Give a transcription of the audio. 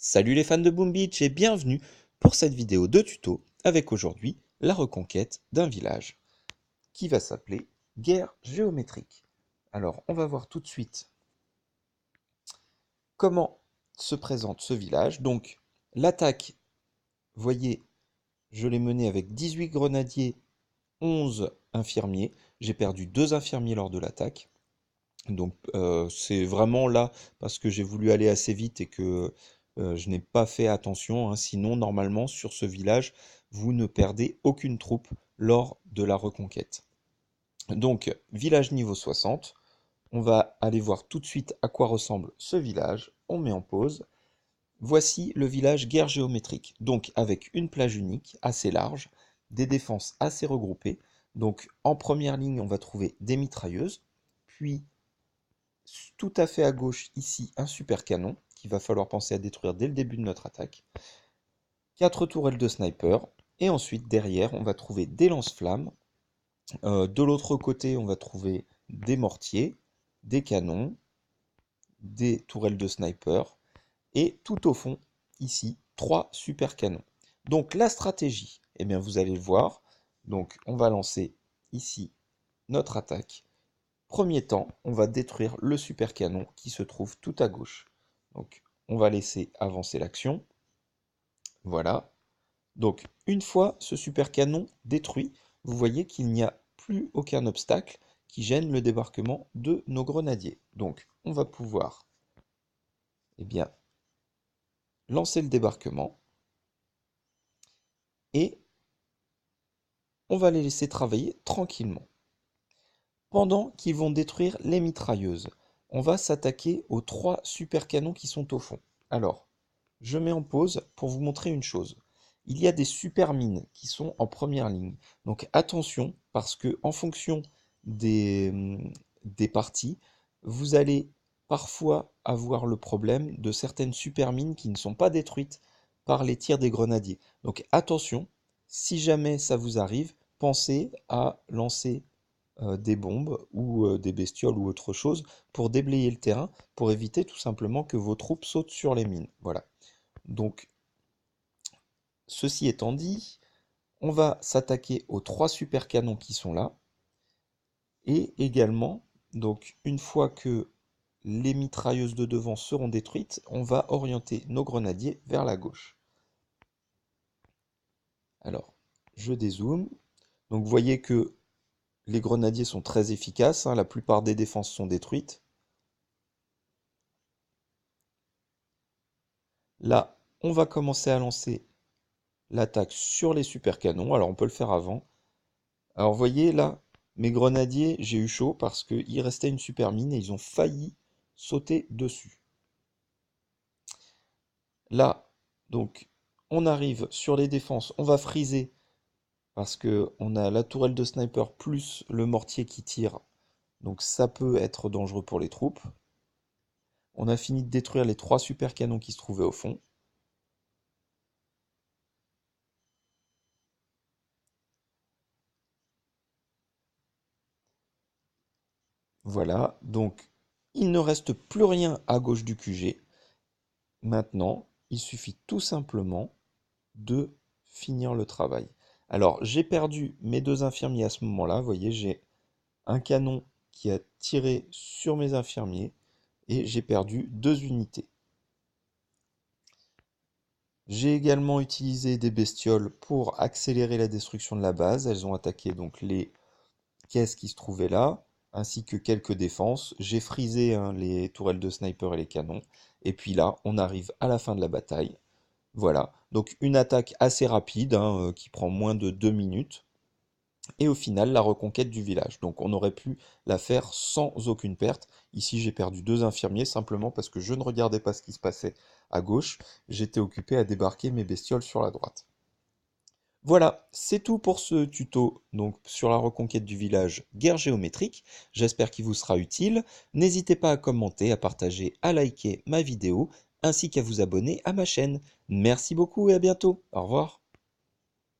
Salut les fans de Boom Beach et bienvenue pour cette vidéo de tuto avec aujourd'hui la reconquête d'un village qui va s'appeler Guerre géométrique. Alors on va voir tout de suite comment se présente ce village. Donc l'attaque, voyez, je l'ai menée avec 18 grenadiers, 11 infirmiers. J'ai perdu 2 infirmiers lors de l'attaque. Donc c'est vraiment là parce que j'ai voulu aller assez vite et que je n'ai pas fait attention, hein. Sinon, normalement, sur ce village, vous ne perdez aucune troupe lors de la reconquête. Donc, village niveau 60. On va aller voir tout de suite à quoi ressemble ce village. On met en pause. Voici le village guerre géométrique. Donc, avec une plage unique, assez large, des défenses assez regroupées. Donc, en première ligne, on va trouver des mitrailleuses, puis tout à fait à gauche, ici, un super canon qu'il va falloir penser à détruire dès le début de notre attaque. 4 tourelles de sniper. Et ensuite, derrière, on va trouver des lance-flammes. De l'autre côté, on va trouver des mortiers, des canons, des tourelles de sniper. Et tout au fond, ici, 3 super canons. Donc la stratégie, eh bien, vous allez le voir. Donc on va lancer ici notre attaque. Premier temps, on va détruire le super canon qui se trouve tout à gauche. Donc, on va laisser avancer l'action. Voilà. Donc, une fois ce super canon détruit, vous voyez qu'il n'y a plus aucun obstacle qui gêne le débarquement de nos grenadiers. Donc, on va pouvoir, eh bien, lancer le débarquement et on va les laisser travailler tranquillement. Pendant qu'ils vont détruire les mitrailleuses, on va s'attaquer aux 3 super canons qui sont au fond. Alors, je mets en pause pour vous montrer une chose. Il y a des super mines qui sont en première ligne. Donc attention, parce que en fonction des parties, vous allez parfois avoir le problème de certaines super mines qui ne sont pas détruites par les tirs des grenadiers. Donc attention, si jamais ça vous arrive, pensez à lancer des bombes ou des bestioles ou autre chose pour déblayer le terrain, pour éviter tout simplement que vos troupes sautent sur les mines. Voilà. Donc, ceci étant dit, on va s'attaquer aux 3 super canons qui sont là. Et également, donc une fois que les mitrailleuses de devant seront détruites, on va orienter nos grenadiers vers la gauche. Alors, je dézoome. Donc vous voyez que les grenadiers sont très efficaces, hein, la plupart des défenses sont détruites. Là, on va commencer à lancer l'attaque sur les super canons. Alors on peut le faire avant. Alors vous voyez là, mes grenadiers, j'ai eu chaud parce qu'il restait une super mine et ils ont failli sauter dessus. Là, donc, on arrive sur les défenses, on va friser parce qu'on a la tourelle de sniper plus le mortier qui tire. Donc ça peut être dangereux pour les troupes. On a fini de détruire les 3 super canons qui se trouvaient au fond. Voilà, donc il ne reste plus rien à gauche du QG. Maintenant, il suffit tout simplement de finir le travail. Alors, j'ai perdu mes 2 infirmiers à ce moment-là. Vous voyez, j'ai un canon qui a tiré sur mes infirmiers et j'ai perdu 2 unités. J'ai également utilisé des bestioles pour accélérer la destruction de la base. Elles ont attaqué donc les caisses qui se trouvaient là, ainsi que quelques défenses. J'ai frisé, hein, les tourelles de sniper et les canons. Et puis là, on arrive à la fin de la bataille. Voilà, donc une attaque assez rapide, hein, qui prend moins de 2 minutes. Et au final, la reconquête du village. Donc on aurait pu la faire sans aucune perte. Ici, j'ai perdu 2 infirmiers simplement parce que je ne regardais pas ce qui se passait à gauche. J'étais occupé à débarquer mes bestioles sur la droite. Voilà, c'est tout pour ce tuto donc sur la reconquête du village guerre géométrique. J'espère qu'il vous sera utile. N'hésitez pas à commenter, à partager, à liker ma vidéo, ainsi qu'à vous abonner à ma chaîne. Merci beaucoup et à bientôt. Au revoir.